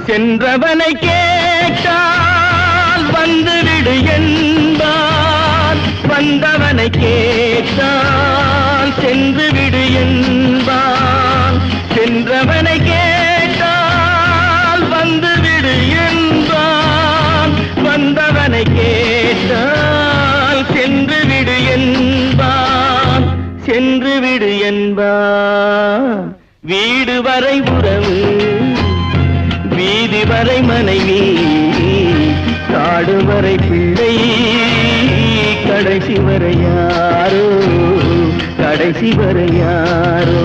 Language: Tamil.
சென்றவனை கேட்டால் வந்துவிடு என்பான், வந்தவனை கேட்டால் சென்றுவிடு என்பான். சென்றவனை கேட்டால் வந்துவிடு என்பான், வந்தவனை கேட்டால் சென்றுவிடு என்பான், சென்றுவிடு என்பான். வீடு வரை உறவு, வீதி வரை மனைவி, காடு வரை பிள்ளை, கடைசி வரை யாரோ, கடைசி வரை யாரோ.